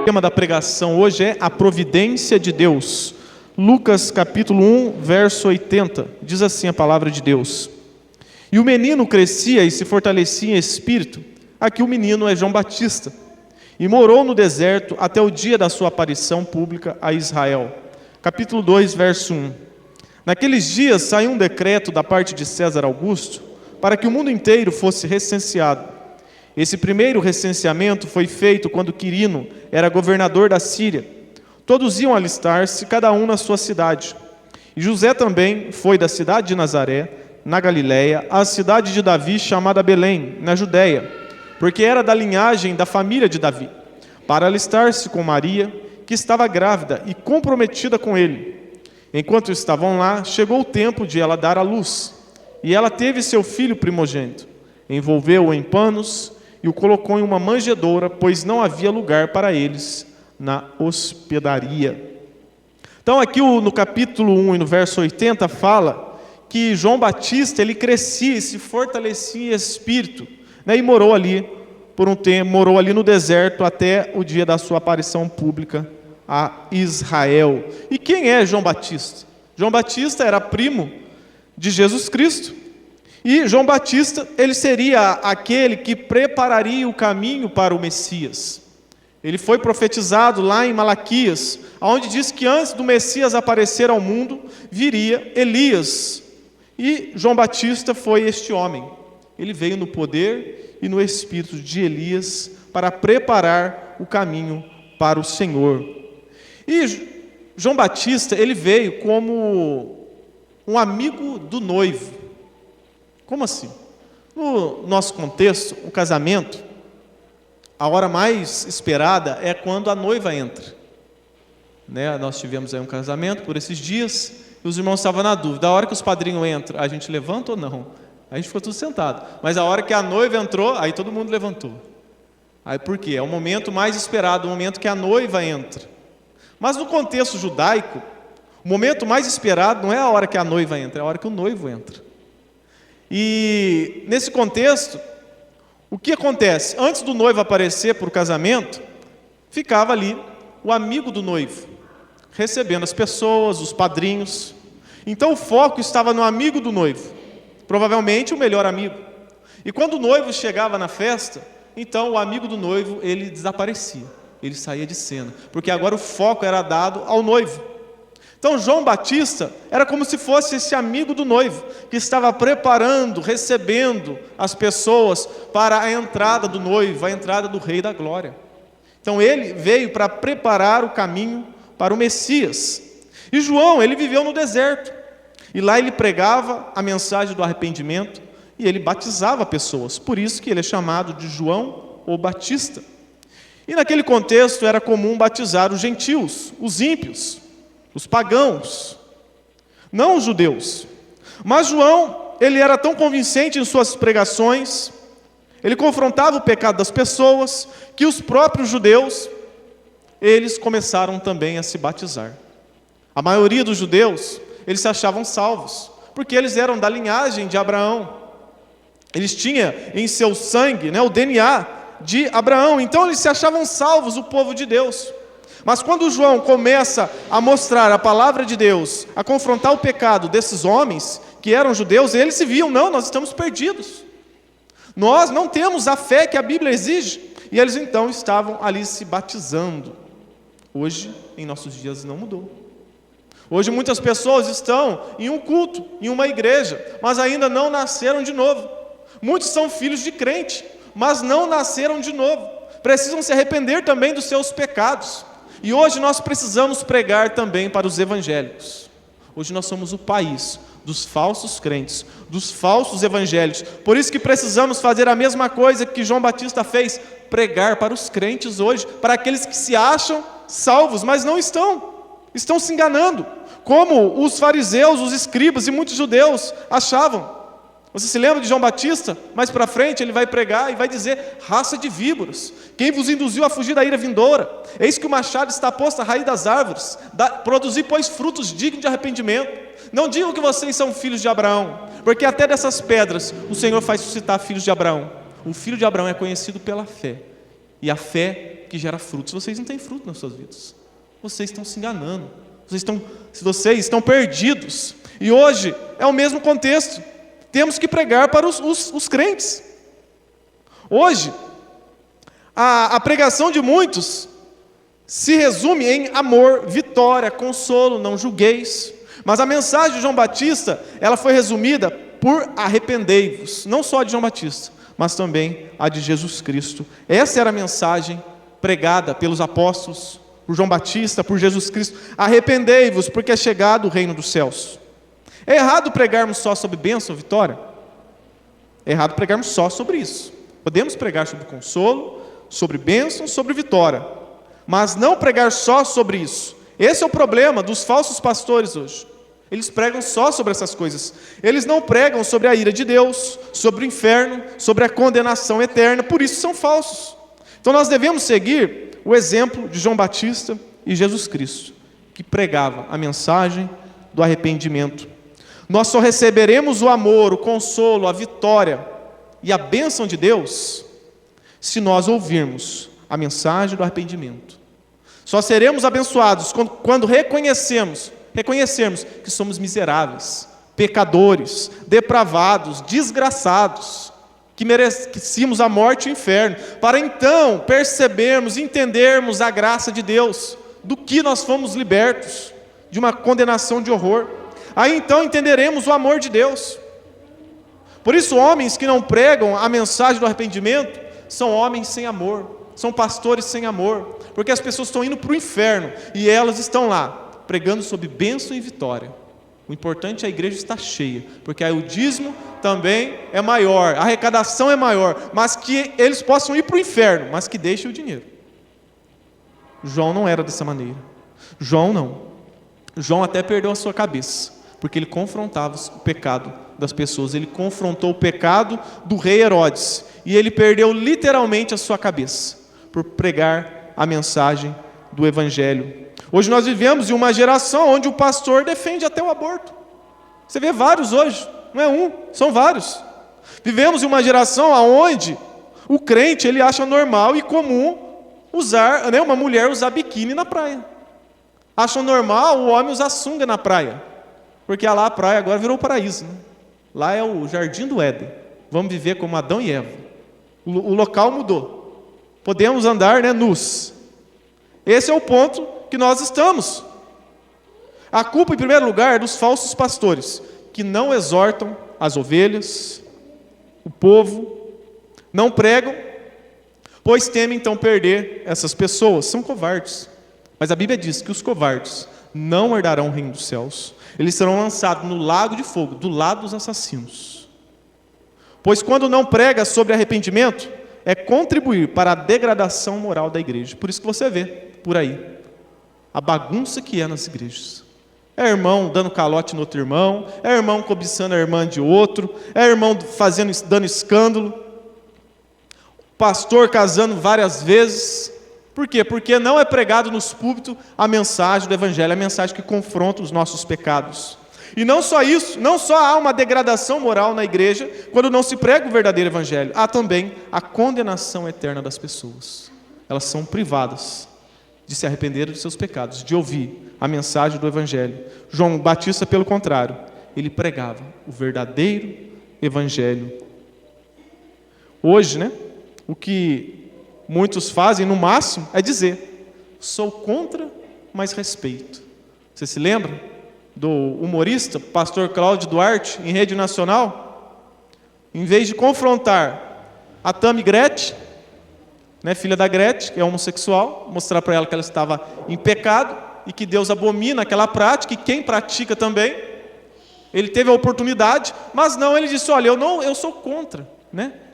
tema da pregação hoje é a providência de Deus. Lucas capítulo 1, verso 80, diz assim a palavra de Deus: E o menino crescia e se fortalecia em espírito. Aqui o menino é João Batista, e morou no deserto até o dia da sua aparição pública a Israel. Capítulo 2, verso 1. Naqueles dias saiu um decreto da parte de César Augusto para que o mundo inteiro fosse recenseado. Esse primeiro recenseamento foi feito quando Quirino era governador da Síria. Todos iam alistar-se, cada um na sua cidade. E José também foi da cidade de Nazaré, na Galiléia, à cidade de Davi, chamada Belém, na Judéia, porque era da linhagem da família de Davi, para alistar-se com Maria, que estava grávida e comprometida com ele. Enquanto estavam lá, chegou o tempo de ela dar à luz, e ela teve seu filho primogênito. Envolveu-o em panos e o colocou em uma manjedoura, pois não havia lugar para eles na hospedaria. Então aqui no capítulo 1 e no verso 80 fala que João Batista, ele crescia e se fortalecia em espírito, né, e morou ali por um tempo, morou ali no deserto até o dia da sua aparição pública a Israel. E quem é João Batista? João Batista era primo de Jesus Cristo. E João Batista, ele seria aquele que prepararia o caminho para o Messias. Ele foi profetizado lá em Malaquias, onde diz que antes do Messias aparecer ao mundo, viria Elias. E João Batista foi este homem. Ele veio no poder e no espírito de Elias para preparar o caminho para o Senhor. E João Batista, ele veio como um amigo do noivo. Como assim? No nosso contexto, o casamento, a hora mais esperada é quando a noiva entra. Né? Nós tivemos aí um casamento por esses dias, e os irmãos estavam na dúvida. A hora que os padrinhos entram, a gente levanta ou não? A gente ficou tudo sentado. Mas a hora que a noiva entrou, aí todo mundo levantou. Aí por quê? É o momento mais esperado, o momento que a noiva entra. Mas no contexto judaico, o momento mais esperado não é a hora que a noiva entra, é a hora que o noivo entra. E nesse contexto, o que acontece? Antes do noivo aparecer para o casamento, ficava ali o amigo do noivo, recebendo as pessoas, os padrinhos. Então o foco estava no amigo do noivo, provavelmente o melhor amigo. E quando o noivo chegava na festa, então o amigo do noivo, ele desaparecia, ele saía de cena, porque agora o foco era dado ao noivo. Então João Batista era como se fosse esse amigo do noivo, que estava preparando, recebendo as pessoas para a entrada do noivo, a entrada do Rei da Glória. Então ele veio para preparar o caminho para o Messias. E João, ele viveu no deserto, e lá ele pregava a mensagem do arrependimento, e ele batizava pessoas, por isso que ele é chamado de João o Batista. E naquele contexto era comum batizar os gentios, os ímpios, os pagãos, não os judeus. Mas João, ele era tão convincente em suas pregações, ele confrontava o pecado das pessoas, que os próprios judeus, eles começaram também a se batizar. A maioria dos judeus, eles se achavam salvos, porque eles eram da linhagem de Abraão. Eles tinham em seu sangue, né, o DNA de Abraão, então eles se achavam salvos, o povo de Deus. Mas quando João começa a mostrar a palavra de Deus, a confrontar o pecado desses homens, que eram judeus, eles se viam, não, nós estamos perdidos. Nós não temos a fé que a Bíblia exige. E eles então estavam ali se batizando. Hoje, em nossos dias, não mudou. Hoje muitas pessoas estão em um culto, em uma igreja, mas ainda não nasceram de novo. Muitos são filhos de crente, mas não nasceram de novo. Precisam se arrepender também dos seus pecados. E hoje nós precisamos pregar também para os evangélicos. Hoje nós somos o país dos falsos crentes, dos falsos evangélicos. Por isso que precisamos fazer a mesma coisa que João Batista fez, pregar para os crentes hoje, para aqueles que se acham salvos, mas não estão se enganando, como os fariseus, os escribas e muitos judeus achavam. Você se lembra de João Batista? Mais para frente ele vai pregar e vai dizer: raça de víboras, quem vos induziu a fugir da ira vindoura? Eis que o machado está posto à raiz das árvores, produzir, pois, frutos dignos de arrependimento. Não digam que vocês são filhos de Abraão, porque até dessas pedras o Senhor faz suscitar filhos de Abraão. O filho de Abraão é conhecido pela fé, e a fé que gera frutos. Vocês não têm fruto nas suas vidas. Vocês estão se enganando. Vocês estão perdidos. E hoje é o mesmo contexto. Temos que pregar para os crentes. Hoje, a pregação de muitos se resume em amor, vitória, consolo, não julgueis. Mas a mensagem de João Batista, ela foi resumida por arrependei-vos. Não só de João Batista, mas também a de Jesus Cristo. Essa era a mensagem pregada pelos apóstolos, por João Batista, por Jesus Cristo. Arrependei-vos, porque é chegado o reino dos céus. É errado pregarmos só sobre bênção, vitória? É errado pregarmos só sobre isso. Podemos pregar sobre consolo, sobre bênção, sobre vitória, mas não pregar só sobre isso. Esse é o problema dos falsos pastores hoje. Eles pregam só sobre essas coisas. Eles não pregam sobre a ira de Deus, sobre o inferno, sobre a condenação eterna. Por isso são falsos. Então nós devemos seguir o exemplo de João Batista e Jesus Cristo, que pregava a mensagem do arrependimento. Nós só receberemos o amor, o consolo, a vitória e a bênção de Deus se nós ouvirmos a mensagem do arrependimento. Só seremos abençoados quando reconhecermos que somos miseráveis, pecadores, depravados, desgraçados, que merecíamos a morte e o inferno, para então percebermos, entendermos a graça de Deus, do que nós fomos libertos, de uma condenação de horror. Aí então entenderemos o amor de Deus. Por isso, homens que não pregam a mensagem do arrependimento são homens sem amor, são pastores sem amor, porque as pessoas estão indo para o inferno e elas estão lá pregando sobre bênção e vitória. O importante é a igreja estar cheia, porque aí o dízimo também é maior, a arrecadação é maior, mas que eles possam ir para o inferno, mas que deixem o dinheiro. João não era dessa maneira. João não. João até perdeu a sua cabeça, porque ele confrontava o pecado das pessoas. Ele confrontou o pecado do rei Herodes, e ele perdeu literalmente a sua cabeça, por pregar a mensagem do Evangelho. Hoje nós vivemos em uma geração onde o pastor defende até o aborto. Você vê vários hoje, não é um, são vários. Vivemos em uma geração onde o crente ele acha normal e comum usar, uma mulher usar biquíni na praia. Acha normal o homem usar sunga na praia, porque lá a praia agora virou o paraíso, né? Lá é o jardim do Éden. Vamos viver como Adão e Eva. O local mudou. Podemos andar, nus. Esse é o ponto que nós estamos. A culpa, em primeiro lugar, é dos falsos pastores, que não exortam as ovelhas, o povo, não pregam, pois temem então perder essas pessoas. São covardes. Mas a Bíblia diz que os covardes não herdarão o reino dos céus. Eles serão lançados no lago de fogo, do lado dos assassinos. Pois quando não prega sobre arrependimento, é contribuir para a degradação moral da igreja. Por isso que você vê, por aí, a bagunça que é nas igrejas. É irmão dando calote no outro irmão, é irmão cobiçando a irmã de outro, é irmão dando escândalo, pastor casando várias vezes. Por quê? Porque não é pregado nos púlpitos a mensagem do Evangelho, a mensagem que confronta os nossos pecados. E não só isso, não só há uma degradação moral na igreja, quando não se prega o verdadeiro Evangelho, há também a condenação eterna das pessoas. Elas são privadas de se arrepender dos seus pecados, de ouvir a mensagem do Evangelho. João Batista, pelo contrário, ele pregava o verdadeiro Evangelho. Hoje, o que muitos fazem, no máximo, é dizer: sou contra, mas respeito. Você se lembra do humorista, pastor Cláudio Duarte, em rede nacional? Em vez de confrontar a Tammy Gretchen, filha da Gretchen, que é homossexual, mostrar para ela que ela estava em pecado e que Deus abomina aquela prática, e quem pratica também, ele teve a oportunidade, mas não, ele disse: olha, eu sou contra,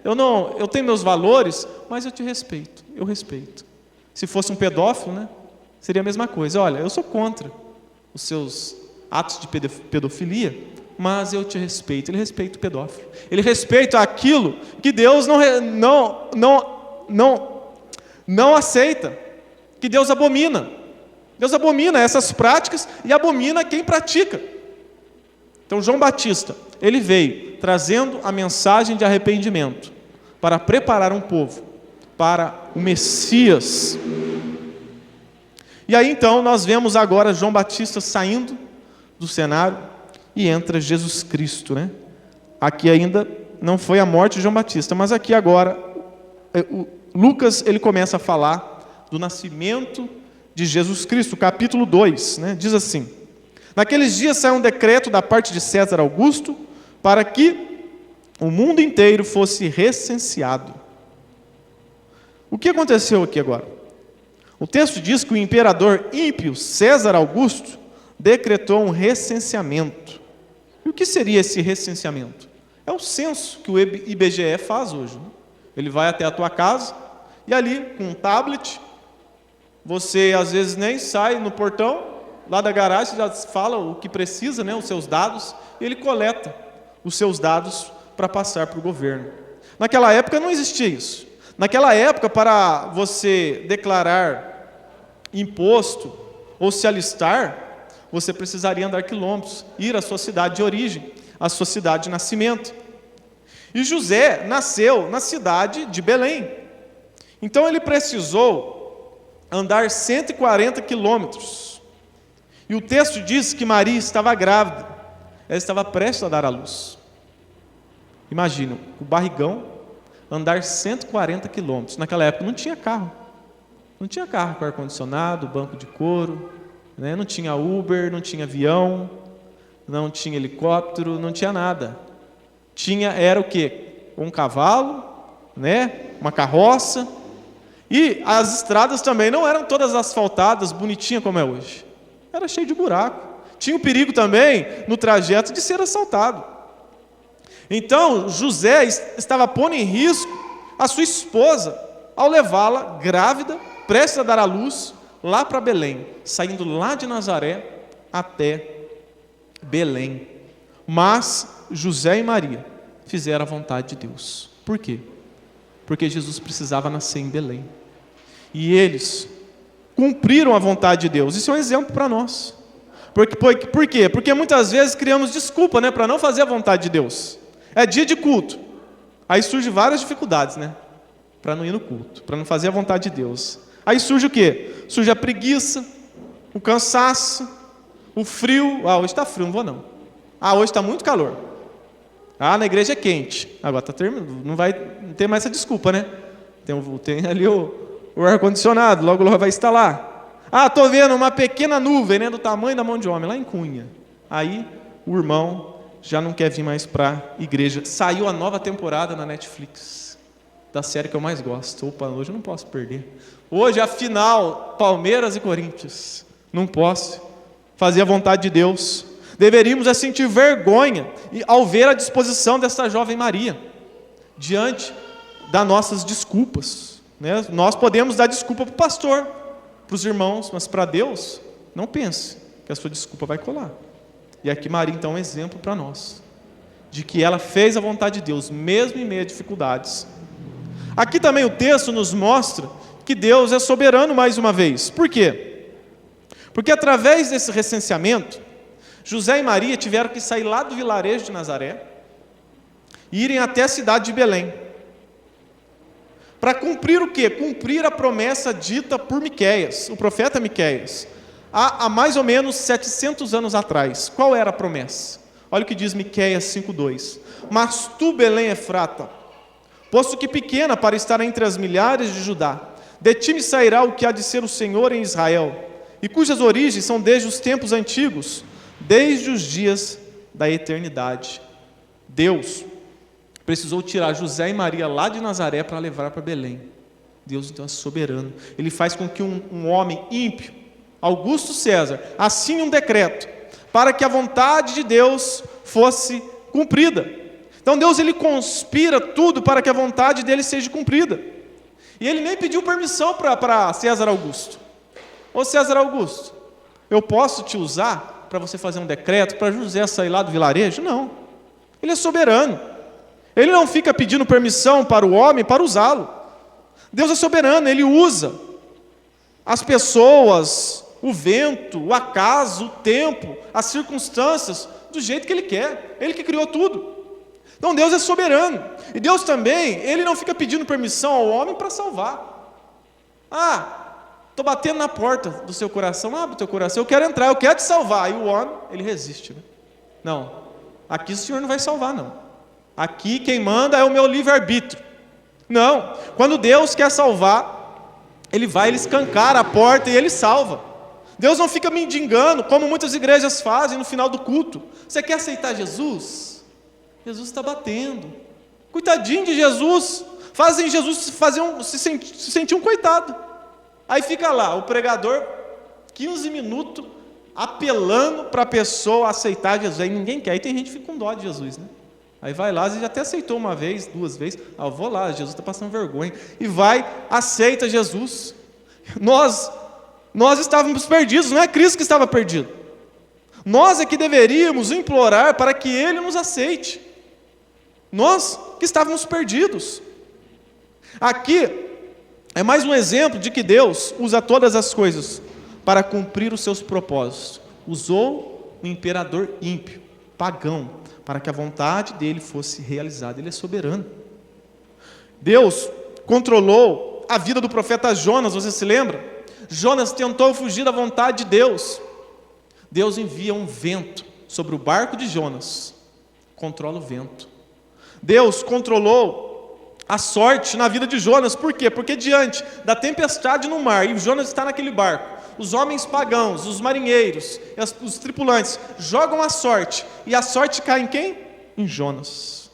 eu tenho meus valores, mas eu te respeito, eu respeito. Se fosse um pedófilo, seria a mesma coisa. Olha, eu sou contra os seus atos de pedofilia, mas eu te respeito. Ele respeita o pedófilo, ele respeita aquilo que Deus não aceita, que Deus abomina. Deus abomina essas práticas e abomina quem pratica. Então João Batista, ele veio trazendo a mensagem de arrependimento para preparar um povo para o Messias. E aí então nós vemos agora João Batista saindo do cenário e entra Jesus Cristo, né? Aqui ainda não foi a morte de João Batista, mas aqui agora Lucas ele começa a falar do nascimento de Jesus Cristo, capítulo 2, né? Diz assim: naqueles dias saiu um decreto da parte de César Augusto para que o mundo inteiro fosse recenseado. O que aconteceu aqui agora? O texto diz que o imperador ímpio César Augusto decretou um recenseamento. E o que seria esse recenseamento? É o censo que o IBGE faz hoje, né? Ele vai até a tua casa e ali, com um tablet, você às vezes nem sai no portão, lá da garagem já fala o que precisa, né, os seus dados, e ele coleta os seus dados para passar para o governo. Naquela época não existia isso. Naquela época, para você declarar imposto ou se alistar, você precisaria andar quilômetros, ir à sua cidade de origem, à sua cidade de nascimento. E José nasceu na cidade de Belém. Então ele precisou andar 140 quilômetros. E o texto diz que Maria estava grávida. Ela estava prestes a dar à luz. Imagina, o barrigão, andar 140 quilômetros. Naquela época não tinha carro. Não tinha carro com ar-condicionado, banco de couro, né? Não tinha Uber, não tinha avião, não tinha helicóptero, não tinha nada. Era o quê? Um cavalo, né? Uma carroça. E as estradas também não eram todas asfaltadas, bonitinhas como é hoje. Era cheio de buraco. Tinha o perigo também, no trajeto, de ser assaltado. Então, José estava pondo em risco a sua esposa ao levá-la grávida, prestes a dar à luz, lá para Belém, saindo lá de Nazaré até Belém. Mas José e Maria fizeram a vontade de Deus. Por quê? Porque Jesus precisava nascer em Belém. E eles cumpriram a vontade de Deus. Isso é um exemplo para nós. Por quê? Porque muitas vezes criamos desculpa, né, para não fazer a vontade de Deus. É dia de culto. Aí surgem várias dificuldades, né? Para não ir no culto, para não fazer a vontade de Deus. Aí surge o quê? Surge a preguiça, o cansaço, o frio. Hoje está frio, não vou não. Hoje está muito calor. Na igreja é quente. Agora está terminando, não ter mais essa desculpa, né? Tem ali o ar-condicionado, logo vai instalar. Estou vendo uma pequena nuvem, né, do tamanho da mão de homem, lá em Cunha. Aí o irmão já não quer vir mais para a igreja. Saiu a nova temporada na Netflix, da série que eu mais gosto. Hoje eu não posso perder. Hoje é a final, Palmeiras e Corinthians. Não posso fazer a vontade de Deus. Deveríamos sentir vergonha ao ver a disposição dessa jovem Maria, diante das nossas desculpas, né? Nós podemos dar desculpa para o pastor, para os irmãos, mas para Deus, não pense que a sua desculpa vai colar. E aqui Maria, então, é um exemplo para nós, de que ela fez a vontade de Deus, mesmo em meio a dificuldades. Aqui também o texto nos mostra que Deus é soberano mais uma vez. Por quê? Porque através desse recenseamento, José e Maria tiveram que sair lá do vilarejo de Nazaré e irem até a cidade de Belém. Para cumprir o quê? Cumprir a promessa dita por Miqueias, o profeta Miqueias, há mais ou menos 700 anos atrás. Qual era a promessa? Olha o que diz Miqueias 5:2. Mas tu, Belém Efrata, posto que pequena para estar entre as milhares de Judá, de ti me sairá o que há de ser o Senhor em Israel, e cujas origens são desde os tempos antigos, desde os dias da eternidade. Deus precisou tirar José e Maria lá de Nazaré para levar para Belém. Deus então é soberano. Ele faz com que um homem ímpio, Augusto César, assine um decreto para que a vontade de Deus fosse cumprida. Então Deus ele conspira tudo para que a vontade dele seja cumprida. E ele nem pediu permissão para César Augusto. Ô César Augusto, eu posso te usar para você fazer um decreto para José sair lá do vilarejo? Não. Ele é soberano. Ele não fica pedindo permissão para o homem para usá-lo. Deus é soberano, ele usa as pessoas, o vento, o acaso, o tempo, as circunstâncias, do jeito que ele quer. Ele que criou tudo. Então Deus é soberano. E Deus também, Ele não fica pedindo permissão ao homem para salvar. Estou batendo na porta do seu coração, abre o teu coração, eu quero entrar, eu quero te salvar. E o homem, ele resiste. Né? Não, aqui o Senhor não vai salvar, não. Aqui quem manda é o meu livre-arbítrio. Não, quando Deus quer salvar, Ele escancara a porta e Ele salva. Deus não fica mendigando, como muitas igrejas fazem no final do culto. Você quer aceitar Jesus? Jesus está batendo. Coitadinho de Jesus. Fazem Jesus se sentir um coitado. Aí fica lá, o pregador, 15 minutos, apelando para a pessoa aceitar Jesus. Aí ninguém quer. Aí tem gente que fica com dó de Jesus, né? Aí vai lá, você já até aceitou uma vez, 2 vezes. Eu vou lá, Jesus está passando vergonha. E vai, aceita Jesus. Nós estávamos perdidos, não é Cristo que estava perdido. Nós é que deveríamos implorar para que Ele nos aceite. Nós que estávamos perdidos. Aqui é mais um exemplo de que Deus usa todas as coisas para cumprir os seus propósitos. Usou o imperador ímpio, pagão, para que a vontade dele fosse realizada. Ele é soberano. Deus controlou a vida do profeta Jonas, você se lembra? Jonas tentou fugir da vontade de Deus. Deus envia um vento sobre o barco de Jonas. Controla o vento. Deus controlou a sorte na vida de Jonas. Por quê? Porque diante da tempestade no mar, e Jonas está naquele barco, os homens pagãos, os marinheiros, os tripulantes, jogam a sorte. E a sorte cai em quem? Em Jonas.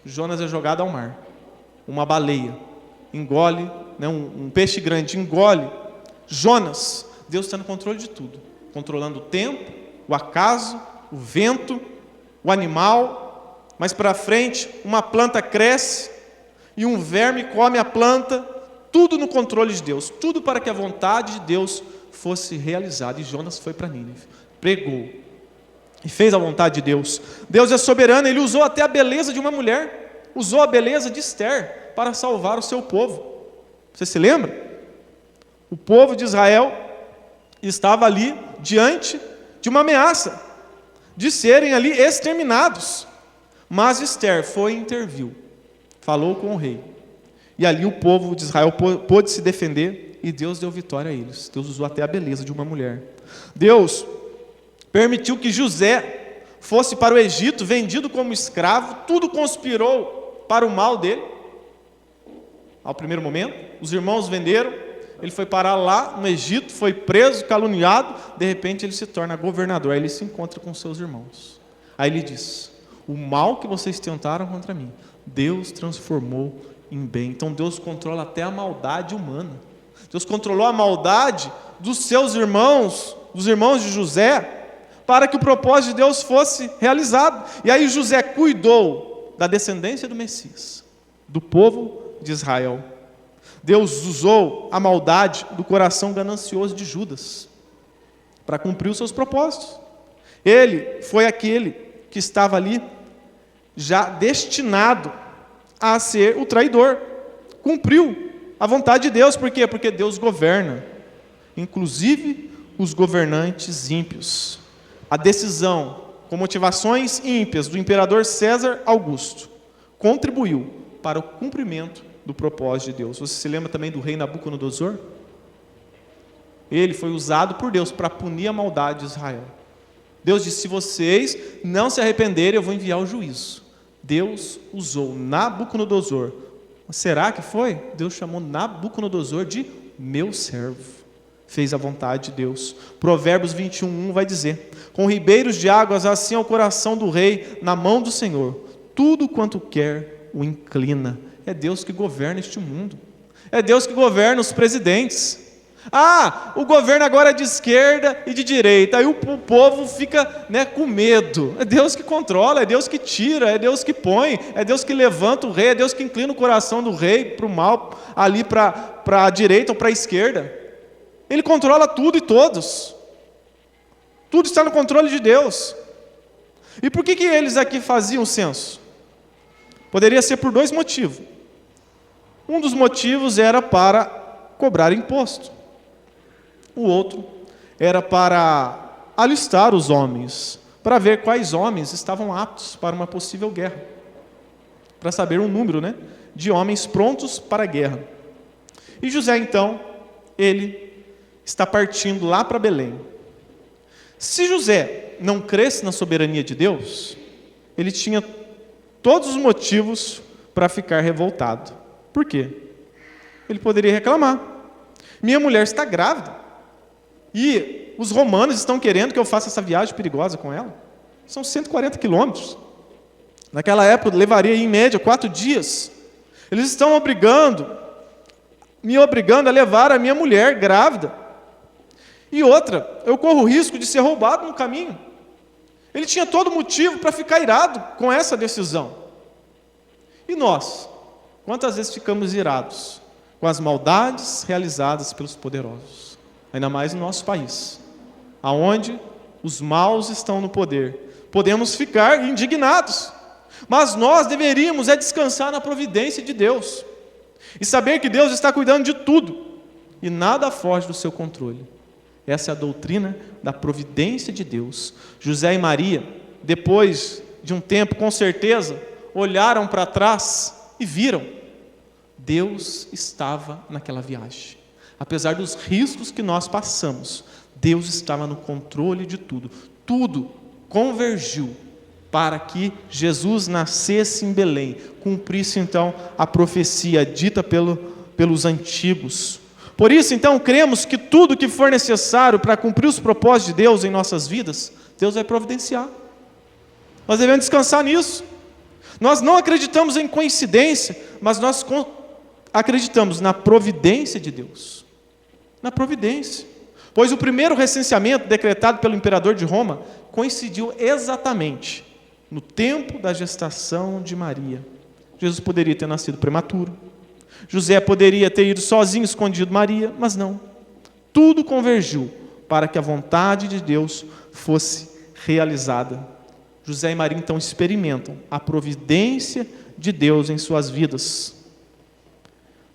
Jonas é jogado ao mar. Uma baleia engole, né, um peixe grande engole Jonas. Deus está no controle de tudo, controlando o tempo, o acaso, o vento, o animal. Mais para frente, uma planta cresce e um verme come a planta. Tudo no controle de Deus, tudo para que a vontade de Deus fosse realizada. E Jonas foi para Nínive, pregou e fez a vontade de Deus. Deus é soberano. Ele usou até a beleza de uma mulher, usou a beleza de Esther para salvar o seu povo. Você se lembra? O povo de Israel estava ali diante de uma ameaça de serem ali exterminados. Mas Esther foi e interviu, falou com o rei. E ali o povo de Israel pôde se defender e Deus deu vitória a eles. Deus usou até a beleza de uma mulher. Deus permitiu que José fosse para o Egito, vendido como escravo. Tudo conspirou para o mal dele. Ao primeiro momento, os irmãos venderam. Ele foi parar lá no Egito, foi preso, caluniado. De repente ele se torna governador. Aí ele se encontra com seus irmãos. Aí ele diz: o mal que vocês tentaram contra mim, Deus transformou em bem. Então Deus controla até a maldade humana. Deus controlou a maldade dos seus irmãos, dos irmãos de José, para que o propósito de Deus fosse realizado. E aí José cuidou da descendência do Messias, do povo de Israel. Deus usou a maldade do coração ganancioso de Judas para cumprir os seus propósitos. Ele foi aquele que estava ali já destinado a ser o traidor. Cumpriu a vontade de Deus. Por quê? Porque Deus governa, inclusive os governantes ímpios. A decisão com motivações ímpias do imperador César Augusto contribuiu para o cumprimento do propósito de Deus. Você se lembra também do rei Nabucodonosor? Ele foi usado por Deus para punir a maldade de Israel. Deus disse: se vocês não se arrependerem, eu vou enviar o juízo. Deus usou Nabucodonosor. Será que foi? Deus chamou Nabucodonosor de meu servo. Fez a vontade de Deus. Provérbios 21:1 vai dizer: com ribeiros de águas assim é o coração do rei na mão do Senhor. Tudo quanto quer o inclina. É Deus que governa este mundo. É Deus que governa os presidentes. O governo agora é de esquerda e de direita. Aí o povo fica, com medo. É Deus que controla, é Deus que tira, é Deus que põe, é Deus que levanta o rei, é Deus que inclina o coração do rei para o mal, ali para a direita ou para a esquerda. Ele controla tudo e todos. Tudo está no controle de Deus. E por que eles aqui faziam o censo? Poderia ser por 2 motivos. Um dos motivos era para cobrar imposto. O outro era para alistar os homens, para ver quais homens estavam aptos para uma possível guerra. para saber o número, de homens prontos para a guerra. E José, então, ele está partindo lá para Belém. Se José não cresce na soberania de Deus, ele tinha todos os motivos para ficar revoltado. Por quê? Ele poderia reclamar: minha mulher está grávida, e os romanos estão querendo que eu faça essa viagem perigosa com ela. São 140 quilômetros. Naquela época levaria em média 4 dias. Eles estão me obrigando a levar a minha mulher grávida. E outra, eu corro o risco de ser roubado no caminho. Ele tinha todo motivo para ficar irado com essa decisão. E nós, quantas vezes ficamos irados com as maldades realizadas pelos poderosos? Ainda mais no nosso país, aonde os maus estão no poder. Podemos ficar indignados, mas nós deveríamos descansar na providência de Deus e saber que Deus está cuidando de tudo e nada foge do seu controle. Essa é a doutrina da providência de Deus. José e Maria, depois de um tempo, com certeza, olharam para trás e viram: Deus estava naquela viagem. Apesar dos riscos que nós passamos, Deus estava no controle de tudo. Tudo convergiu para que Jesus nascesse em Belém, cumprisse então a profecia dita pelos antigos. Por isso, então, cremos que tudo que for necessário para cumprir os propósitos de Deus em nossas vidas, Deus vai providenciar. Nós devemos descansar nisso. Nós não acreditamos em coincidência, mas nós acreditamos na providência de Deus. Na providência. Pois o primeiro recenseamento decretado pelo imperador de Roma coincidiu exatamente no tempo da gestação de Maria. Jesus poderia ter nascido prematuro. José poderia ter ido sozinho, escondido Maria, mas não. Tudo convergiu para que a vontade de Deus fosse realizada. José e Maria então experimentam a providência de Deus em suas vidas.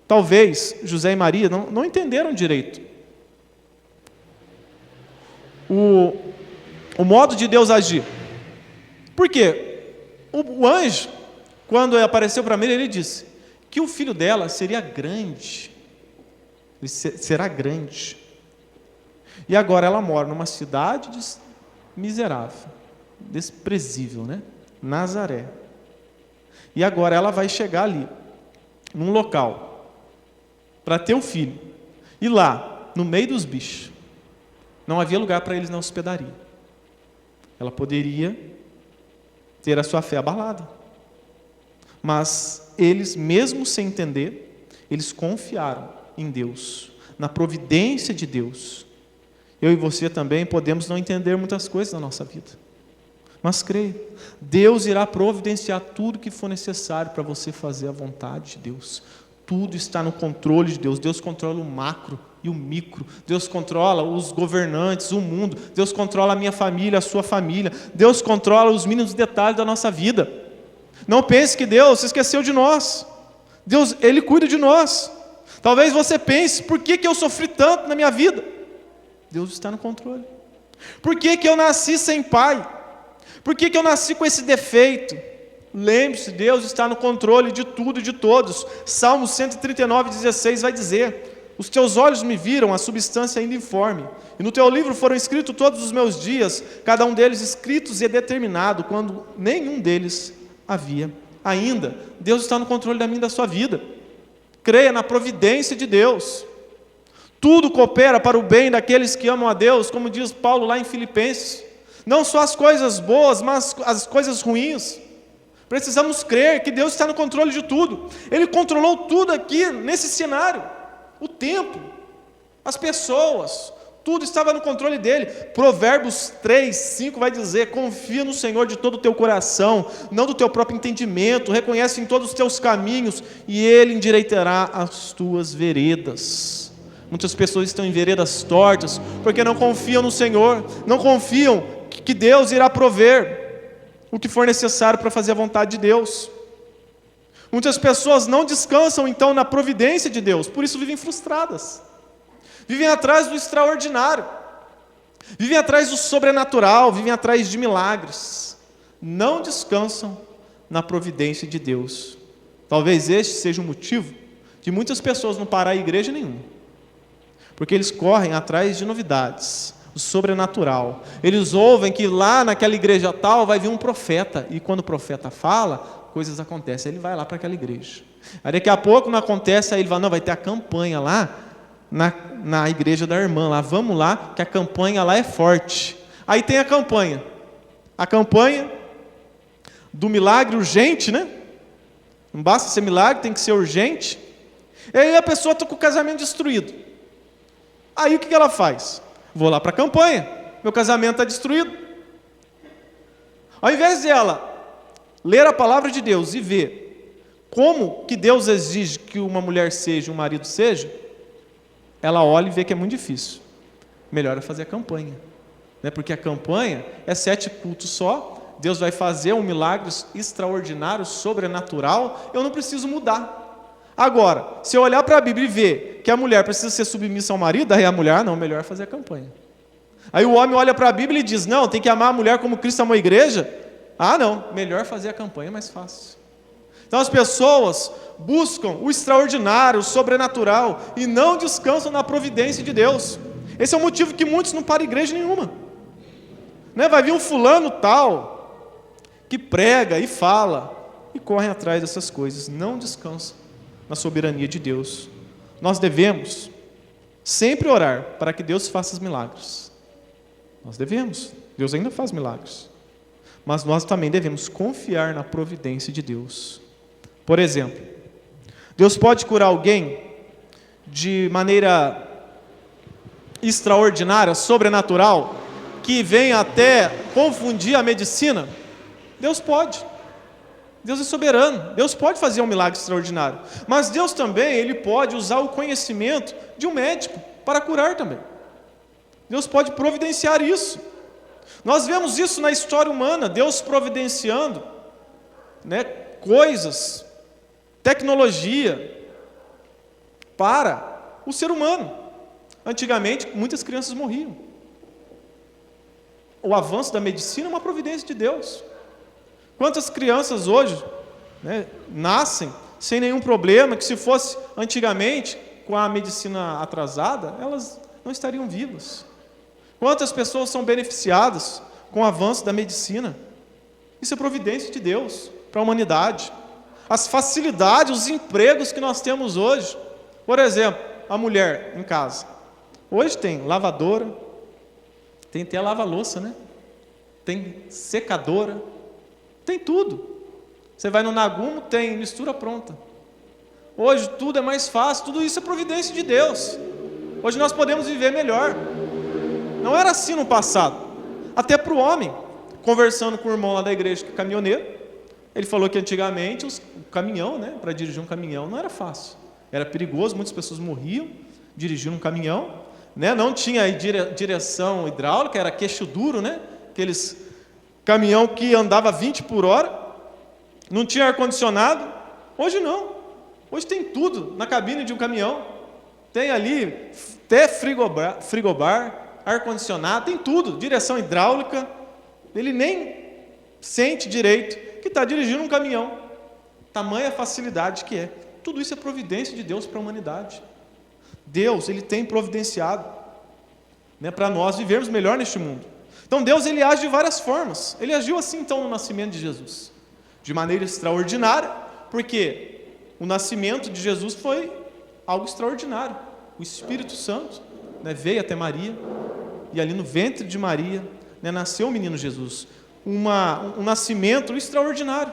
Talvez José e Maria não entenderam direito o modo de Deus agir. Por quê? O anjo, quando apareceu para Maria, ele disse que o filho dela seria grande. Ele será grande. E agora ela mora numa cidade miserável, desprezível, Nazaré. E agora ela vai chegar ali, num local, para ter um filho. E lá, no meio dos bichos, não havia lugar para eles na hospedaria. Ela poderia ter a sua fé abalada. Mas eles, mesmo sem entender, eles confiaram em Deus, na providência de Deus. Eu e você também podemos não entender muitas coisas na nossa vida, mas creia, Deus irá providenciar tudo que for necessário para você fazer a vontade de Deus. Tudo está no controle de Deus. Deus controla o macro e o micro. Deus controla os governantes, o mundo. Deus controla a minha família, a sua família. Deus controla os mínimos detalhes da nossa vida. Não pense que Deus se esqueceu de nós. Deus, Ele cuida de nós. Talvez você pense: por que eu sofri tanto na minha vida? Deus está no controle. Por que eu nasci sem pai? Por que eu nasci com esse defeito? Lembre-se, Deus está no controle de tudo e de todos. Salmo 139:16 vai dizer: os teus olhos me viram a substância ainda informe, e no teu livro foram escritos todos os meus dias, cada um deles escritos e determinado, quando nenhum deles havia ainda. Deus está no controle da minha e da sua vida. Creia na providência de Deus. Tudo coopera para o bem daqueles que amam a Deus, como diz Paulo lá em Filipenses. Não só as coisas boas, mas as coisas ruins. Precisamos crer que Deus está no controle de tudo. Ele controlou tudo aqui nesse cenário. O tempo, as pessoas, tudo estava no controle dele. Provérbios 3:5 vai dizer: confia no Senhor de todo o teu coração, não do teu próprio entendimento, reconhece em todos os teus caminhos, e Ele endireitará as tuas veredas. Muitas pessoas estão em veredas tortas, porque não confiam no Senhor, não confiam que Deus irá prover o que for necessário para fazer a vontade de Deus. Muitas pessoas não descansam então na providência de Deus, por isso vivem frustradas. Vivem atrás do extraordinário, vivem atrás do sobrenatural, vivem atrás de milagres. Não descansam na providência de Deus. Talvez este seja o motivo de muitas pessoas não parar a igreja nenhuma. Porque eles correm atrás de novidades, o sobrenatural. Eles ouvem que lá naquela igreja tal vai vir um profeta. E quando o profeta fala, coisas acontecem. Ele vai lá para aquela igreja. Aí daqui a pouco não acontece, aí ele fala, não, vai ter a campanha lá na igreja da irmã. Lá, vamos lá, que a campanha lá é forte. Aí tem a campanha. A campanha do milagre urgente, né? Não basta ser milagre, tem que ser urgente. E aí a pessoa está com o casamento destruído. Aí o que ela faz? Vou lá para a campanha, meu casamento está destruído. Ao invés de ela ler a palavra de Deus e ver como que Deus exige que uma mulher seja, um marido seja, ela olha e vê que é muito difícil. Melhor é fazer a campanha, né? Porque a campanha é 7 cultos só, Deus vai fazer um milagre extraordinário, sobrenatural, eu não preciso mudar. Agora, se eu olhar para a Bíblia e ver que a mulher precisa ser submissa ao marido, aí a mulher, não, melhor é fazer a campanha. Aí o homem olha para a Bíblia e diz, não, tem que amar a mulher como Cristo amou a igreja. Ah, não, melhor fazer a campanha, é mais fácil. Então as pessoas buscam o extraordinário, o sobrenatural, e não descansam na providência de Deus. Esse é o motivo que muitos não param igreja nenhuma. Né? Vai vir um fulano tal, que prega e fala, e correm atrás dessas coisas, não descansam na soberania de Deus. Nós devemos sempre orar para que Deus faça os milagres. Nós devemos, Deus ainda faz milagres. Mas nós também devemos confiar na providência de Deus. Por exemplo, Deus pode curar alguém de maneira extraordinária, sobrenatural, que vem até confundir a medicina? Deus pode. Deus é soberano. Deus pode fazer um milagre extraordinário. Mas Deus também, Ele pode usar o conhecimento de um médico para curar também. Deus pode providenciar isso. Nós vemos isso na história humana, Deus providenciando, né, coisas, tecnologia para o ser humano. Antigamente, muitas crianças morriam. O avanço da medicina é uma providência de Deus. Quantas crianças hoje, né, nascem sem nenhum problema, que se fosse antigamente, com a medicina atrasada, elas não estariam vivas. Quantas pessoas são beneficiadas com o avanço da medicina? Isso é providência de Deus para a humanidade. As facilidades, os empregos que nós temos hoje. Por exemplo, a mulher em casa. Hoje tem lavadora, tem até lava-louça, né? Tem secadora, tem tudo. Você vai no Nagumo, tem mistura pronta. Hoje tudo é mais fácil, tudo isso é providência de Deus. Hoje nós podemos viver melhor. Não era assim no passado. Até para o homem, conversando com o irmão lá da igreja, que é caminhoneiro, ele falou que antigamente o caminhão, né, para dirigir um caminhão não era fácil. Era perigoso, muitas pessoas morriam dirigindo um caminhão, né, não tinha direção hidráulica, era queixo duro, né, aqueles caminhão que andava 20 por hora, não tinha ar-condicionado. Hoje não. Hoje tem tudo na cabine de um caminhão. Tem ali até frigobar, ar-condicionado, tem tudo, direção hidráulica. Ele nem sente direito que está dirigindo um caminhão. Tamanha facilidade que é. Tudo isso é providência de Deus para a humanidade. Deus, Ele tem providenciado, né, para nós vivermos melhor neste mundo. Então Deus, Ele age de várias formas. Ele agiu assim então no nascimento de Jesus, de maneira extraordinária, porque o nascimento de Jesus foi algo extraordinário. O Espírito Santo, né, veio até Maria, e ali no ventre de Maria, né, nasceu o menino Jesus. Um nascimento extraordinário.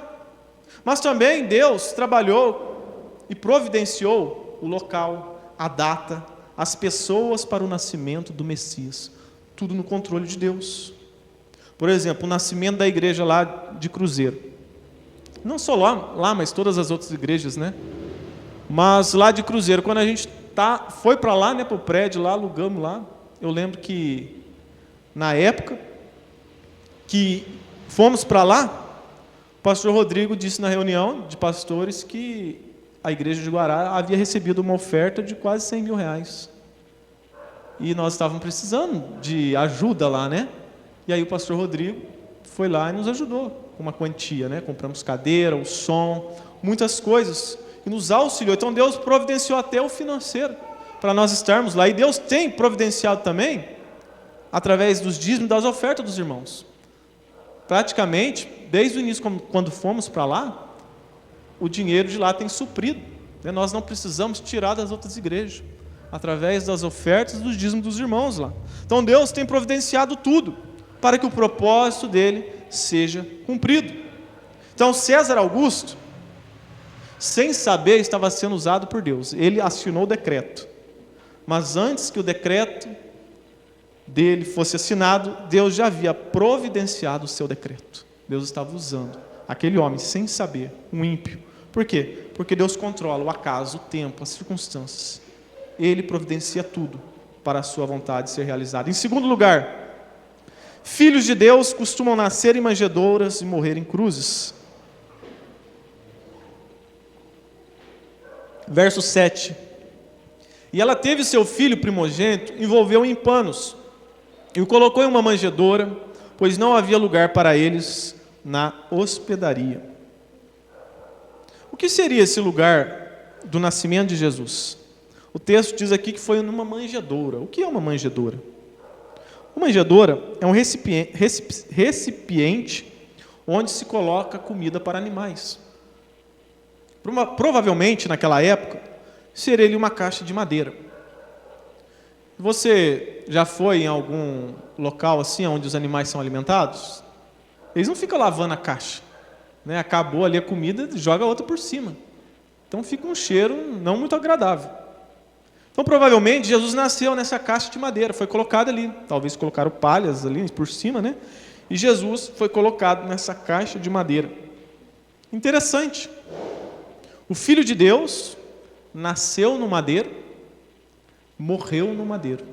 Mas também Deus trabalhou e providenciou o local, a data, as pessoas para o nascimento do Messias. Tudo no controle de Deus. Por exemplo, o nascimento da igreja lá de Cruzeiro. Não só lá, mas todas as outras igrejas, né? Mas lá de Cruzeiro, quando a gente foi para lá, né, para o prédio lá, alugamos lá. Eu lembro que na época que fomos para lá, o pastor Rodrigo disse na reunião de pastores que a igreja de Guará havia recebido uma oferta de quase 100 mil reais. E nós estávamos precisando de ajuda lá, né? E aí o pastor Rodrigo foi lá e nos ajudou. uma quantia, né? Compramos cadeira, o som, muitas coisas, e nos auxiliou. Então Deus providenciou até o financeiro para nós estarmos lá. E Deus tem providenciado também através dos dízimos e das ofertas dos irmãos. Praticamente, desde o início, quando fomos para lá, o dinheiro de lá tem suprido. Nós não precisamos tirar das outras igrejas, através das ofertas e dos dízimos dos irmãos lá. Então Deus tem providenciado tudo, para que o propósito dele seja cumprido. Então César Augusto, sem saber, estava sendo usado por Deus. Ele assinou o decreto. Mas antes que o decreto dele fosse assinado, Deus já havia providenciado o seu decreto. Deus estava usando aquele homem sem saber, um ímpio. Por quê? Porque Deus controla o acaso, o tempo, as circunstâncias. Ele providencia tudo para a sua vontade ser realizada. Em segundo lugar, filhos de Deus costumam nascer em manjedouras e morrer em cruzes. Verso 7. E ela teve seu filho primogênito, envolveu em panos, e o colocou em uma manjedoura, pois não havia lugar para eles na hospedaria. O que seria esse lugar do nascimento de Jesus? O texto diz aqui que foi numa manjedoura. O que é uma manjedoura? Uma manjedoura é um recipiente onde se coloca comida para animais. Provavelmente, naquela época, seria uma caixa de madeira. Você já foi em algum local assim, onde os animais são alimentados? Eles não ficam lavando a caixa, né? Acabou ali a comida, joga outra por cima. Então fica um cheiro não muito agradável. Então provavelmente Jesus nasceu nessa caixa de madeira, foi colocado ali. Talvez colocaram palhas ali por cima, né? E Jesus foi colocado nessa caixa de madeira. Interessante. O Filho de Deus nasceu no madeiro, morreu no madeiro.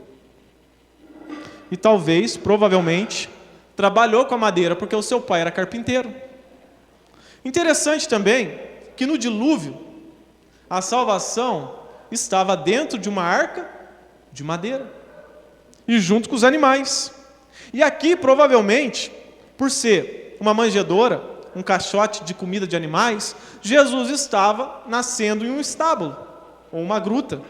E talvez, provavelmente, trabalhou com a madeira, porque o seu pai era carpinteiro. Interessante também que no dilúvio, a salvação estava dentro de uma arca de madeira, e junto com os animais. E aqui, provavelmente, por ser uma manjedoura, um caixote de comida de animais, Jesus estava nascendo em um estábulo, ou uma gruta,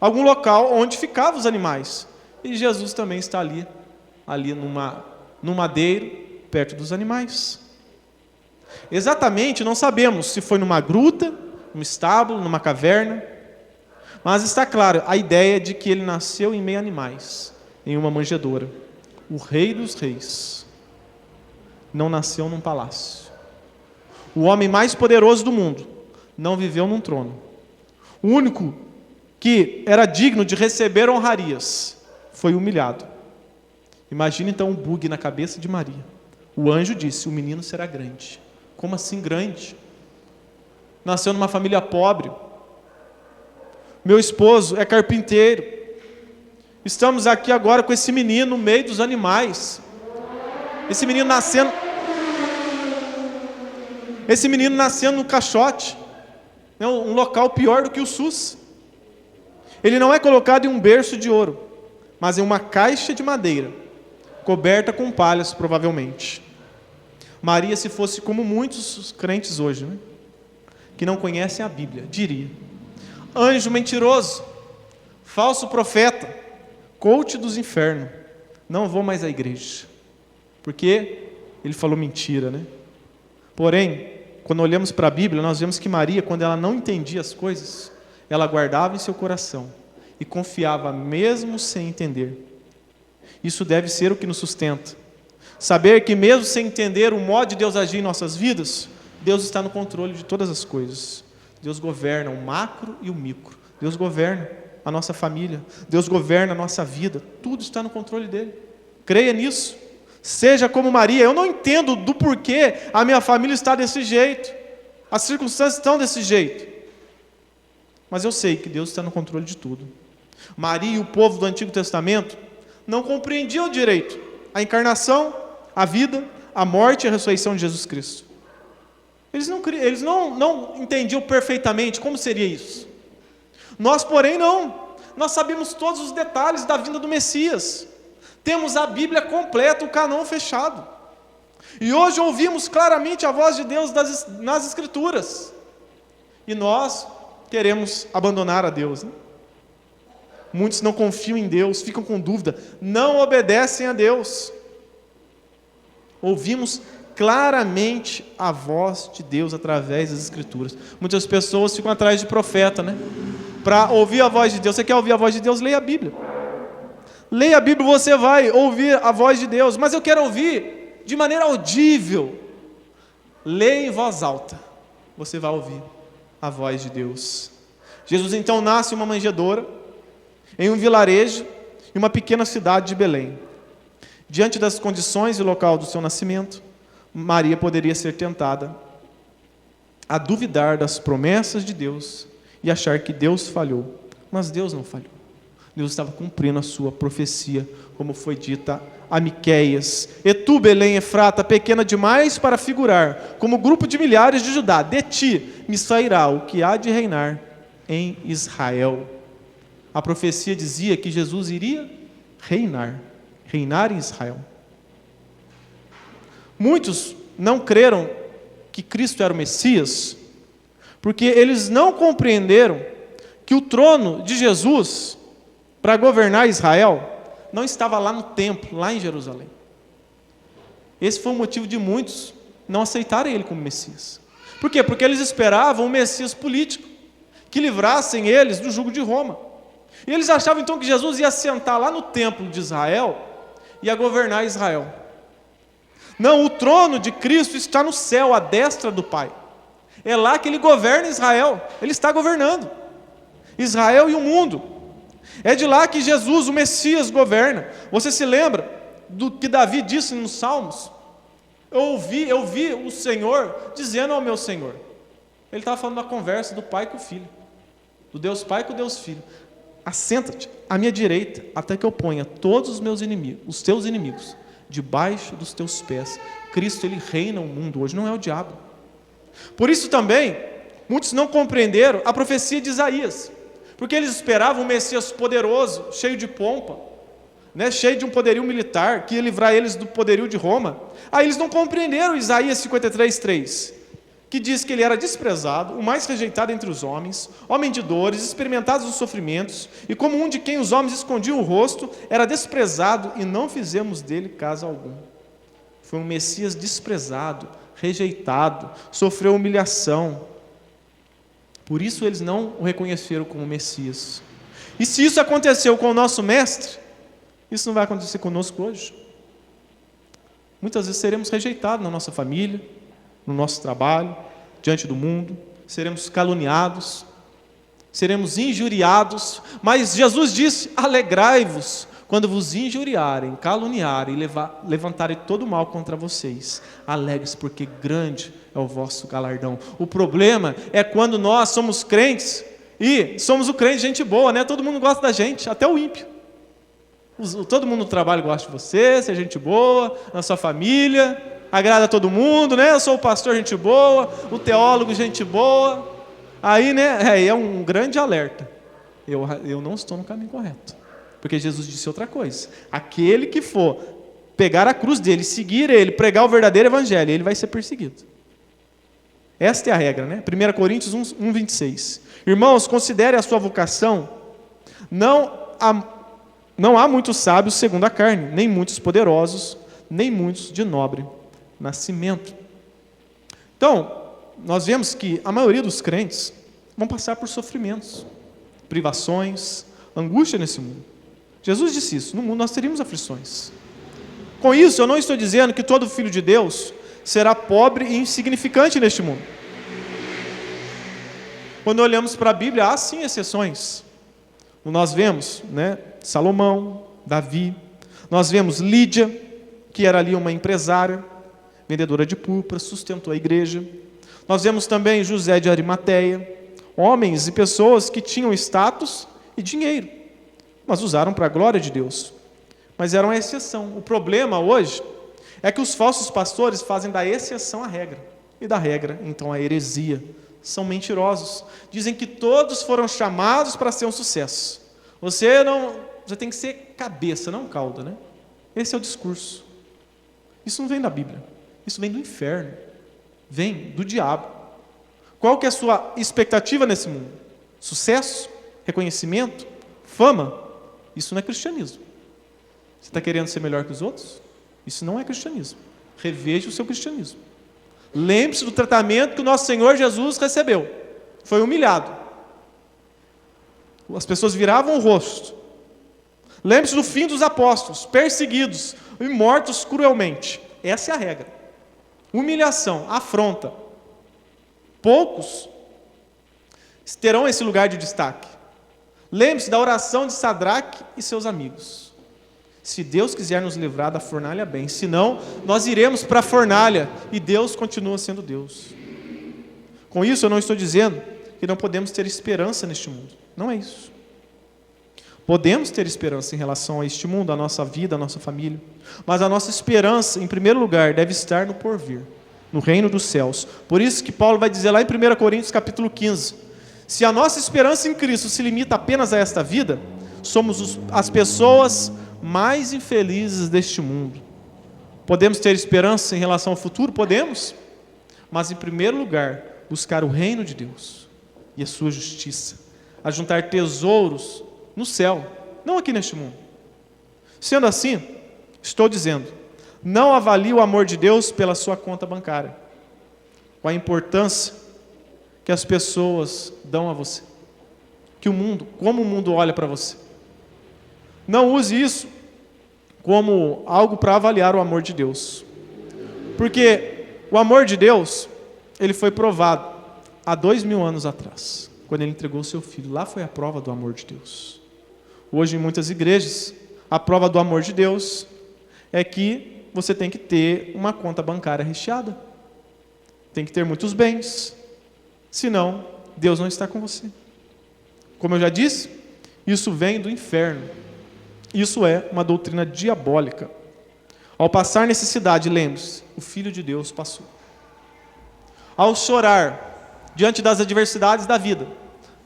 algum local onde ficavam os animais. E Jesus também está ali num madeiro, perto dos animais. Exatamente, não sabemos se foi numa gruta, num estábulo, numa caverna, mas está claro a ideia de que ele nasceu em meio a animais, em uma manjedoura. O Rei dos Reis não nasceu num palácio. O homem mais poderoso do mundo não viveu num trono. O único que era digno de receber honrarias foi humilhado. Imagina então um bug na cabeça de Maria. O anjo disse: o menino será grande. Como assim grande? Nasceu numa família pobre. Meu esposo é carpinteiro. Estamos aqui agora com esse menino no meio dos animais. Esse menino nascendo no caixote. É um local pior do que o SUS. Ele não é colocado em um berço de ouro, mas em uma caixa de madeira, coberta com palhas, provavelmente. Maria, se fosse como muitos crentes hoje, né, que não conhecem a Bíblia, diria: anjo mentiroso, falso profeta, coach dos infernos, não vou mais à igreja, porque ele falou mentira, né? Porém, quando olhamos para a Bíblia, nós vemos que Maria, quando ela não entendia as coisas, ela guardava em seu coração e confiava mesmo sem entender. Isso deve ser o que nos sustenta. Saber que mesmo sem entender o modo de Deus agir em nossas vidas, Deus está no controle de todas as coisas. Deus governa o macro e o micro. Deus governa a nossa família. Deus governa a nossa vida. Tudo está no controle dele. Creia nisso. Seja como Maria. Eu não entendo do porquê a minha família está desse jeito. As circunstâncias estão desse jeito. Mas eu sei que Deus está no controle de tudo. Maria e o povo do Antigo Testamento não compreendiam direito a encarnação, a vida, a morte e a ressurreição de Jesus Cristo. Eles não entendiam perfeitamente como seria isso. Nós, porém, não. Nós sabemos todos os detalhes da vinda do Messias. Temos a Bíblia completa, o cânon fechado. E hoje ouvimos claramente a voz de Deus nas Escrituras. E nós queremos abandonar a Deus, né? Muitos não confiam em Deus, ficam com dúvida, não obedecem a Deus. Ouvimos claramente a voz de Deus através das Escrituras. Muitas pessoas ficam atrás de profeta, né? Para ouvir a voz de Deus. Você quer ouvir a voz de Deus? Leia a Bíblia. Leia a Bíblia, você vai ouvir a voz de Deus. Mas eu quero ouvir de maneira audível. Leia em voz alta. Você vai ouvir a voz de Deus. Jesus então nasce em uma manjedoura, em um vilarejo, em uma pequena cidade de Belém. Diante das condições e local do seu nascimento, Maria poderia ser tentada a duvidar das promessas de Deus e achar que Deus falhou. Mas Deus não falhou. Deus estava cumprindo a sua profecia, como foi dita a Miqueias. E tu, Belém Efrata, pequena demais para figurar, como grupo de milhares de Judá, de ti me sairá o que há de reinar em Israel. A profecia dizia que Jesus iria reinar em Israel. Muitos não creram que Cristo era o Messias, porque eles não compreenderam que o trono de Jesus, para governar Israel, não estava lá no templo, lá em Jerusalém. Esse foi o motivo de muitos não aceitarem ele como Messias. Por quê? Porque eles esperavam um Messias político, que livrassem eles do jugo de Roma. E eles achavam então que Jesus ia sentar lá no templo de Israel e ia governar Israel. Não, o trono de Cristo está no céu, à destra do Pai. É lá que ele governa Israel. Ele está governando Israel e o mundo. É de lá que Jesus, o Messias, governa. Você se lembra do que Davi disse nos Salmos? Eu vi o Senhor dizendo ao meu Senhor. Ele estava falando da conversa do Pai com o Filho, do Deus Pai com o Deus Filho. Assenta-te à minha direita, até que eu ponha todos os meus inimigos, os teus inimigos, debaixo dos teus pés. Cristo, ele reina o mundo hoje, não é o diabo. Por isso também, muitos não compreenderam a profecia de Isaías, porque eles esperavam um Messias poderoso, cheio de pompa, né, cheio de um poderio militar, que ia livrar eles do poderio de Roma. Aí eles não compreenderam Isaías 53:3, que diz que ele era desprezado, o mais rejeitado entre os homens, homem de dores, experimentados os sofrimentos, e como um de quem os homens escondiam o rosto, era desprezado e não fizemos dele caso algum. Foi um Messias desprezado, rejeitado, sofreu humilhação. Por isso eles não o reconheceram como Messias. E se isso aconteceu com o nosso mestre, isso não vai acontecer conosco hoje. Muitas vezes seremos rejeitados na nossa família, no nosso trabalho, diante do mundo, seremos caluniados, seremos injuriados, mas Jesus disse: alegrai-vos quando vos injuriarem, caluniarem e levantarem todo o mal contra vocês. Alegre-se, porque grande é o vosso galardão. O problema é quando nós somos crentes, e somos o crente gente boa, né? Todo mundo gosta da gente, até o ímpio. Todo mundo no trabalho gosta de você é gente boa, na sua família, agrada a todo mundo, né? Eu sou o pastor, gente boa, o teólogo, gente boa. Aí, né, é um grande alerta. Eu não estou no caminho correto. Porque Jesus disse outra coisa. Aquele que for pegar a cruz dele, seguir ele, pregar o verdadeiro evangelho, ele vai ser perseguido. Esta é a regra, né? 1 Coríntios 1:26. Irmãos, considere a sua vocação. Não há muitos sábios segundo a carne, nem muitos poderosos, nem muitos de nobre nascimento. Então, nós vemos que a maioria dos crentes vão passar por sofrimentos, privações, angústia nesse mundo. Jesus disse isso: no mundo nós teríamos aflições. Com isso, eu não estou dizendo que todo filho de Deus será pobre e insignificante neste mundo. Quando olhamos para a Bíblia, há sim exceções. Nós vemos, né, Salomão, Davi, nós vemos Lídia, que era ali uma empresária, vendedora de púrpura, sustentou a igreja. Nós vemos também José de Arimateia, homens e pessoas que tinham status e dinheiro, mas usaram para a glória de Deus. Mas eram a exceção. O problema hoje é que os falsos pastores fazem da exceção a regra, e da regra, então, a heresia. São mentirosos. Dizem que todos foram chamados para ser um sucesso. Você tem que ser cabeça, não cauda, né? Esse é o discurso. Isso não vem da Bíblia. Isso vem do inferno, vem do diabo. Qual que é a sua expectativa nesse mundo? Sucesso? Reconhecimento? Fama? Isso não é cristianismo. Você está querendo ser melhor que os outros? Isso não é cristianismo. Reveja o seu cristianismo. Lembre-se do tratamento que o nosso Senhor Jesus recebeu. Foi humilhado. As pessoas viravam o rosto. Lembre-se do fim dos apóstolos, perseguidos e mortos cruelmente. Essa é a regra. Humilhação, afronta. Poucos terão esse lugar de destaque. Lembre-se da oração de Sadraque e seus amigos. Se Deus quiser nos livrar da fornalha, bem. Senão, nós iremos para a fornalha e Deus continua sendo Deus. Com isso, eu não estou dizendo que não podemos ter esperança neste mundo. Não é isso. Podemos ter esperança em relação a este mundo, a nossa vida, a nossa família. Mas a nossa esperança, em primeiro lugar, deve estar no porvir, no reino dos céus. Por isso que Paulo vai dizer lá em 1 Coríntios capítulo 15, se a nossa esperança em Cristo se limita apenas a esta vida, somos as pessoas mais infelizes deste mundo. Podemos ter esperança em relação ao futuro? Podemos. Mas em primeiro lugar, buscar o reino de Deus e a sua justiça, a juntar tesouros no céu, não aqui neste mundo. Sendo assim, estou dizendo, não avalie o amor de Deus pela sua conta bancária, com a importância que as pessoas dão a você, como o mundo olha para você. Não use isso como algo para avaliar o amor de Deus, porque o amor de Deus, ele foi provado há 2000 anos atrás, quando ele entregou o seu filho. Lá foi a prova do amor de Deus. Hoje, em muitas igrejas, a prova do amor de Deus é que você tem que ter uma conta bancária recheada, tem que ter muitos bens, senão Deus não está com você. Como eu já disse, isso vem do inferno. Isso é uma doutrina diabólica. Ao passar necessidade, lembre-se, o Filho de Deus passou. Ao chorar diante das adversidades da vida,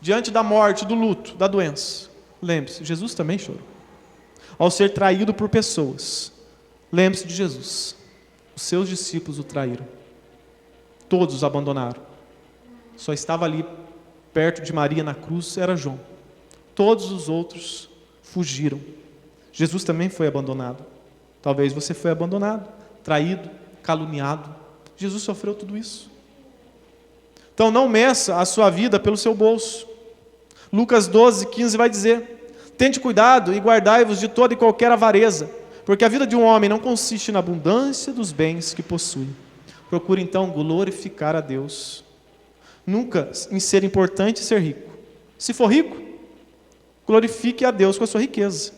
diante da morte, do luto, da doença, lembre-se, Jesus também chorou. Ao ser traído por pessoas, lembre-se de Jesus. Os seus discípulos o traíram. Todos os abandonaram. Só estava ali, perto de Maria na cruz, era João. Todos os outros fugiram. Jesus também foi abandonado. Talvez você foi abandonado, traído, caluniado. Jesus sofreu tudo isso. Então não meça a sua vida pelo seu bolso. Lucas 12:15 vai dizer: tente cuidado e guardai-vos de toda e qualquer avareza, porque a vida de um homem não consiste na abundância dos bens que possui. Procure então glorificar a Deus. Nunca em ser importante e ser rico. Se for rico, glorifique a Deus com a sua riqueza,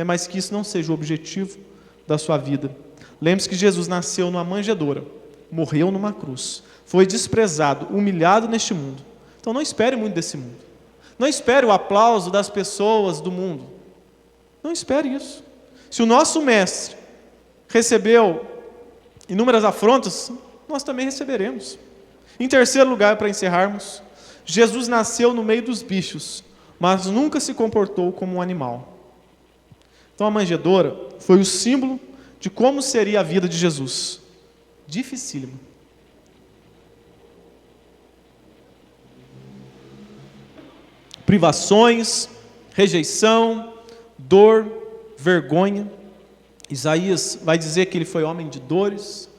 mas que isso não seja o objetivo da sua vida. Lembre-se que Jesus nasceu numa manjedoura, morreu numa cruz, foi desprezado, humilhado neste mundo. Então não espere muito desse mundo. Não espere o aplauso das pessoas do mundo. Não espere isso. Se o nosso mestre recebeu inúmeras afrontas, nós também receberemos. Em terceiro lugar, para encerrarmos, Jesus nasceu no meio dos bichos, mas nunca se comportou como um animal. Então a manjedoura foi o símbolo de como seria a vida de Jesus. Dificílimo. Privações, rejeição, dor, vergonha. Isaías vai dizer que ele foi homem de dores,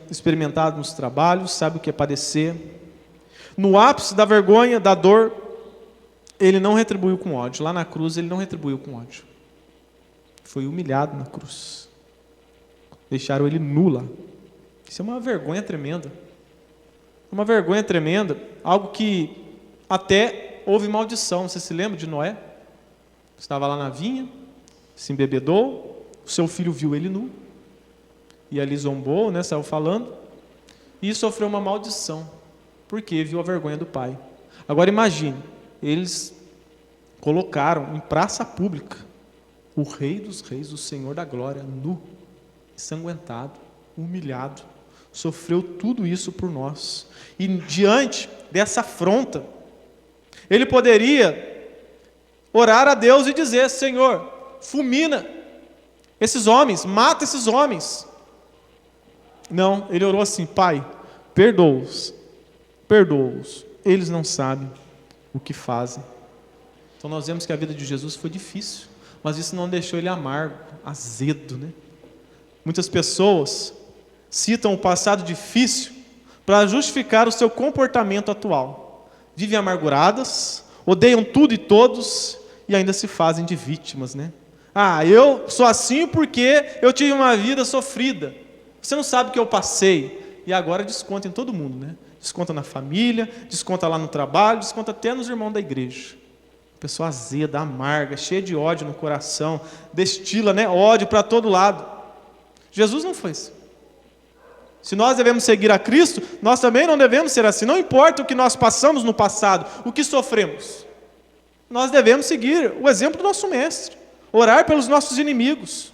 experimentado nos trabalhos, sabe o que é padecer. No ápice da vergonha, da dor, ele não retribuiu com ódio. Lá na cruz ele não retribuiu com ódio. Foi humilhado na cruz. Deixaram ele nu lá. Isso é uma vergonha tremenda. Uma vergonha tremenda, algo que até houve maldição. Você se lembra de Noé? Estava lá na vinha, se embebedou, o seu filho viu ele nu, e ali zombou, saiu falando, e sofreu uma maldição, porque viu a vergonha do pai. Agora imagine, eles colocaram em praça pública o Rei dos Reis, o Senhor da Glória, nu, ensanguentado, humilhado, sofreu tudo isso por nós. E diante dessa afronta, ele poderia orar a Deus e dizer: Senhor, fulmina esses homens, mata esses homens. Não, ele orou assim: Pai, perdoa-os, perdoa-os, eles não sabem o que fazem. Então nós vemos que a vida de Jesus foi difícil, mas isso não deixou ele amargo, azedo, né? Muitas pessoas citam o passado difícil para justificar o seu comportamento atual. Vivem amarguradas, odeiam tudo e todos e ainda se fazem de vítimas, né? Eu sou assim porque eu tive uma vida sofrida. Você não sabe o que eu passei. E agora desconta em todo mundo, né? Desconta na família, desconta lá no trabalho, desconta até nos irmãos da igreja. Pessoa azeda, amarga, cheia de ódio no coração, destila, né, ódio para todo lado. Jesus não foi assim. Se nós devemos seguir a Cristo, nós também não devemos ser assim. Não importa o que nós passamos no passado, o que sofremos. Nós devemos seguir o exemplo do nosso Mestre. Orar pelos nossos inimigos.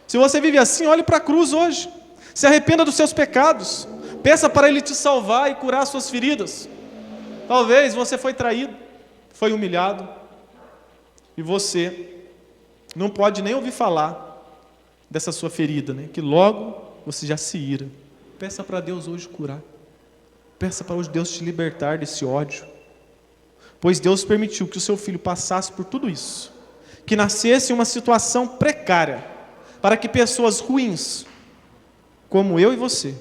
Se você vive assim, olhe para a cruz hoje. Se arrependa dos seus pecados. Peça para Ele te salvar e curar as suas feridas. Talvez você foi traído, foi humilhado, e você não pode nem ouvir falar dessa sua ferida, né? Que logo você já se ira. Peça para Deus hoje curar. Peça para hoje Deus te libertar desse ódio. Pois Deus permitiu que o seu filho passasse por tudo isso. Que nascesse em uma situação precária, para que pessoas ruins, como eu e você,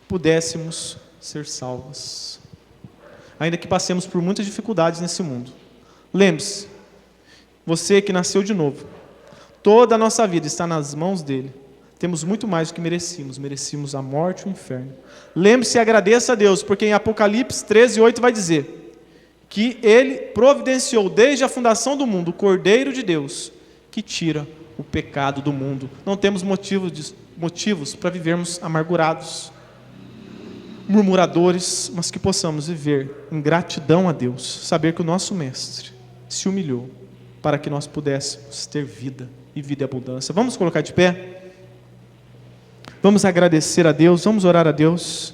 pudéssemos ser salvas. Ainda que passemos por muitas dificuldades nesse mundo. Lembre-se, você que nasceu de novo, toda a nossa vida está nas mãos dele. Temos muito mais do que merecíamos. Merecíamos a morte e o inferno. Lembre-se e agradeça a Deus, porque em Apocalipse 13:8 vai dizer que ele providenciou desde a fundação do mundo o Cordeiro de Deus, que tira o pecado do mundo. Não temos motivos para vivermos amargurados, murmuradores, mas que possamos viver em gratidão a Deus, saber que o nosso Mestre se humilhou para que nós pudéssemos ter vida e vida e abundância. Vamos colocar de pé? Vamos agradecer a Deus, vamos orar a Deus.